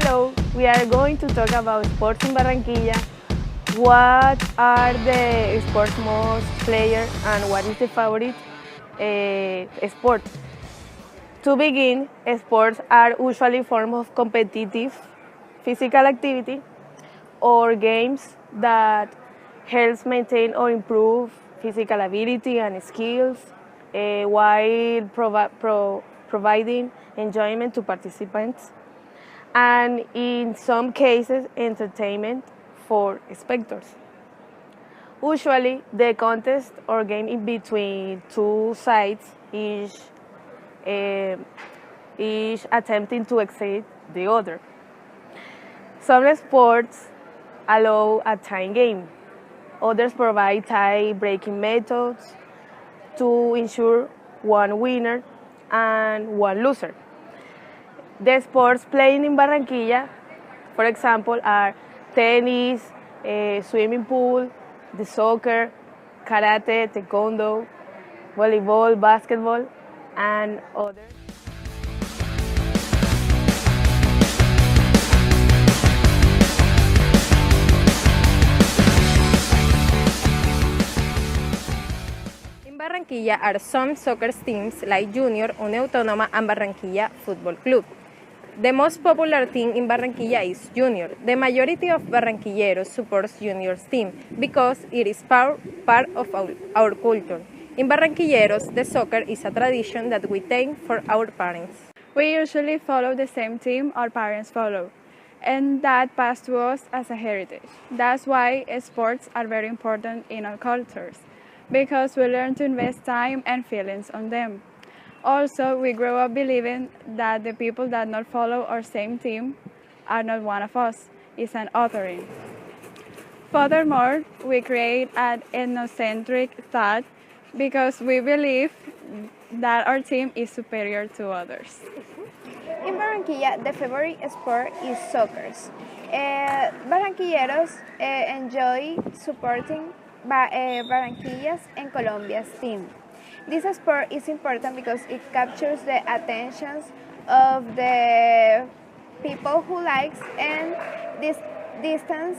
Hello, we are going to talk about sports in Barranquilla. What are the sports most played and what is the favorite sport? To begin, sports are usually forms of competitive physical activity or games that helps maintain or improve physical ability and skills while providing enjoyment to participants and in some cases entertainment for spectators. Usually, the contest or game in between two sides uh, each attempting to exceed the other. Some sports allow a tie game. Others provide tie-breaking methods to ensure one winner and one loser. The sports playing in Barranquilla, for example, are tennis, swimming pool, the soccer, karate, taekwondo, volleyball, basketball, and others. In Barranquilla are some soccer teams like Junior, Unión Autónoma, and Barranquilla Football Club. The most popular team in Barranquilla is Junior. The majority of Barranquilleros supports Junior's team because it is part of our culture. In Barranquilleros, the soccer is a tradition that we take for our parents. We usually follow the same team our parents follow, and that passed to us as a heritage. That's why sports are very important in our cultures, because we learn to invest time and feelings on them. Also, we grow up believing that the people that not follow our same team are not one of us, it's an othering. Furthermore, we create an ethnocentric thought because we believe that our team is superior to others. In Barranquilla, the favorite sport is soccer. Barranquilleros enjoy supporting Barranquilla's and Colombia's team. This sport is important because it captures the attentions of the people who likes and distance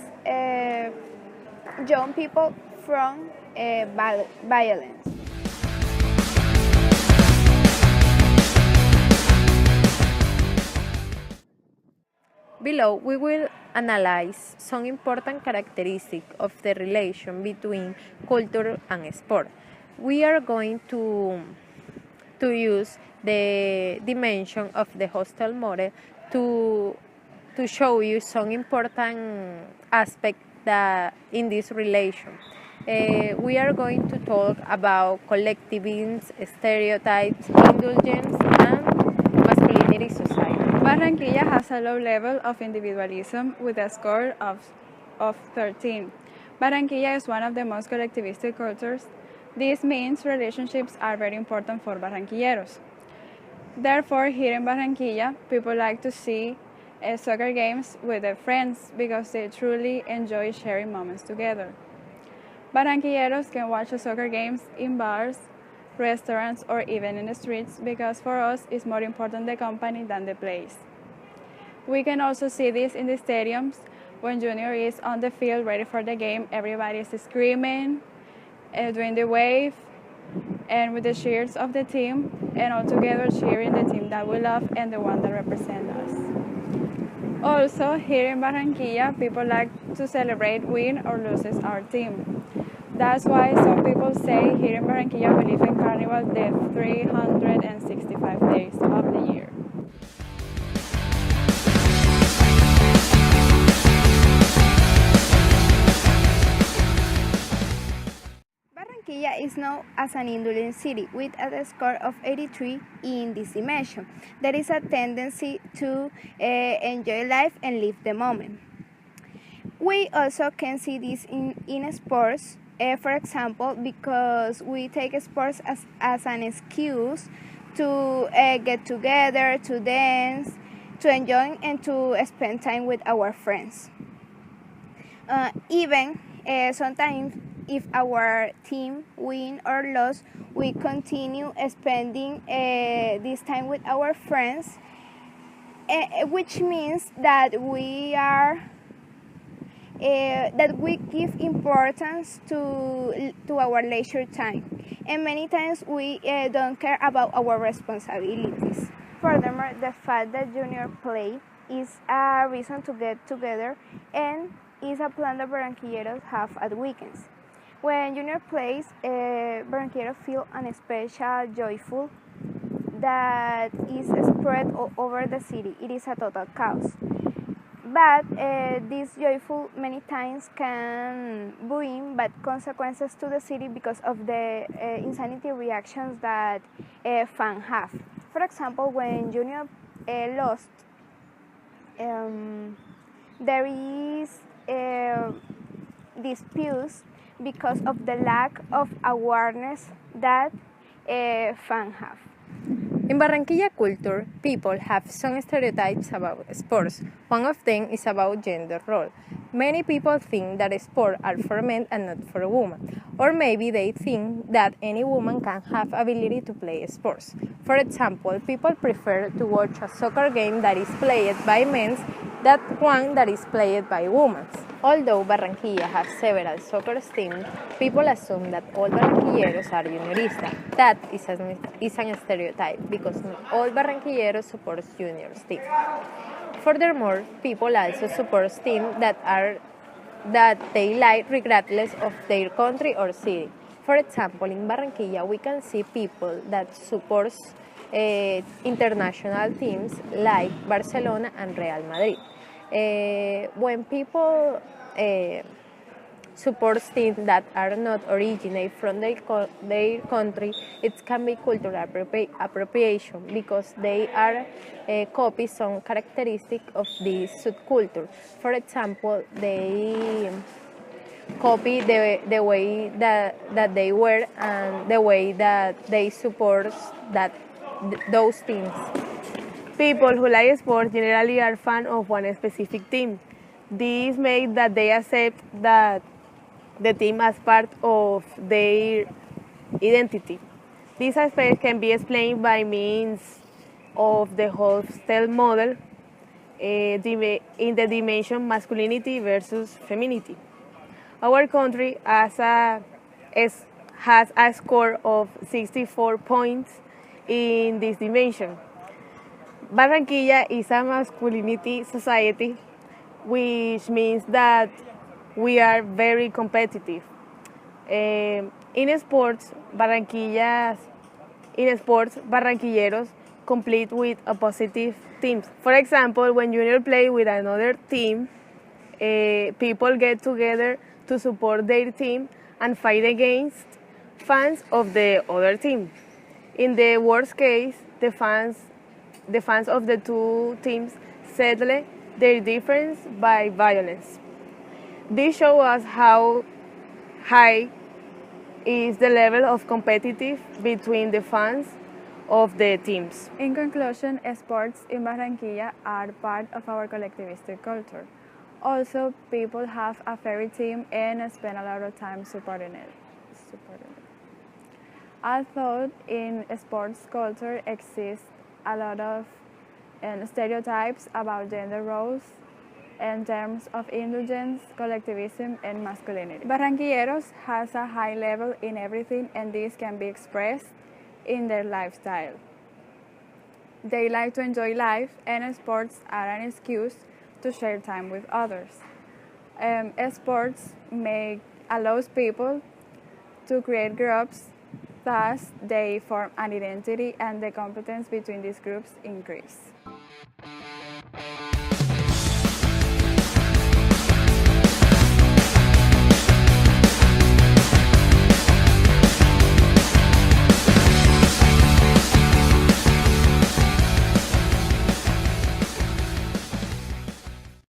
young people from violence. Below, we will analyze some important characteristics of the relation between culture and sport. We are going to use the dimension of the hostel model to show you some important aspects that in this relation. We are going to talk about collectivism, stereotypes, indulgence, and masculinity society. Barranquilla has a low level of individualism with a score of 13. Barranquilla is one of the most collectivistic cultures. This means relationships are very important for Barranquilleros. Therefore, here in Barranquilla, people like to see soccer games with their friends because they truly enjoy sharing moments together. Barranquilleros can watch soccer games in bars, restaurants, or even in the streets because for us it's more important the company than the place. We can also see this in the stadiums. When Junior is on the field ready for the game, everybody is screaming, doing the wave, and with the cheers of the team, and all together cheering the team that we love and the one that represents us. Also, here in Barranquilla, people like to celebrate win or loses our team. That's why some people say here in Barranquilla we live in Carnival the 365 days of the year. Barranquilla is known as an indulgent city with a score of 83 in this dimension. There is a tendency to enjoy life and live the moment. We also can see this in sports, for example, because we take sports as an excuse to get together, to dance, to enjoy and to spend time with our friends. Even sometimes if our team win or lose, we continue spending this time with our friends which means that we give importance to our leisure time, and many times we don't care about our responsibilities. Furthermore, the fact that junior play is a reason to get together and is a plan that Barranquilleros have at weekends. When junior plays, Barranquilleros feel an special joyful that is spread over the city. It is a total chaos. But this joyful many times can bring bad consequences to the city because of the insanity reactions that fans have. For example, when Junior lost, there is disputes because of the lack of awareness that fans have. In Barranquilla culture, people have some stereotypes about sports. One of them is about gender role. Many people think that sports are for men and not for women. Or maybe they think that any woman can have ability to play sports. For example, people prefer to watch a soccer game that is played by men than one that is played by women. Although Barranquilla has several soccer teams, people assume that all Barranquilleros are junioristas. That is an stereotype because not all Barranquilleros support juniors team. Furthermore, people also support teams that they like regardless of their country or city. For example, in Barranquilla, we can see people that support international teams like Barcelona and Real Madrid. When people support teams that are not originate from their country, it can be cultural appropriation because they are copy some characteristic of this subculture. For example, they copy the way that they wear and the way that they support those teams. People who like sports generally are fans of one specific team. This makes that they accept that the team as part of their identity. This aspect can be explained by means of the Hofstede model in the dimension masculinity versus femininity. Our country has a score of 64 points in this dimension. Barranquilla is a masculinity society, which means that we are very competitive. In sports, Barranquilleros compete with opposite teams. For example, when junior play with another team, people get together to support their team and fight against fans of the other team. In the worst case, the fans of the two teams settle their difference by violence. This shows us how high is the level of competitive between the fans of the teams. In conclusion, sports in Barranquilla are part of our collectivistic culture. Also, people have a favorite team and spend a lot of time supporting it. Although in sports culture exists a lot of stereotypes about gender roles in terms of indulgence, collectivism, and masculinity. Barranquilleros has a high level in everything, and this can be expressed in their lifestyle. They like to enjoy life, and sports are an excuse to share time with others. Sports allows people to create groups, thus they form an identity, and the competence between these groups increase.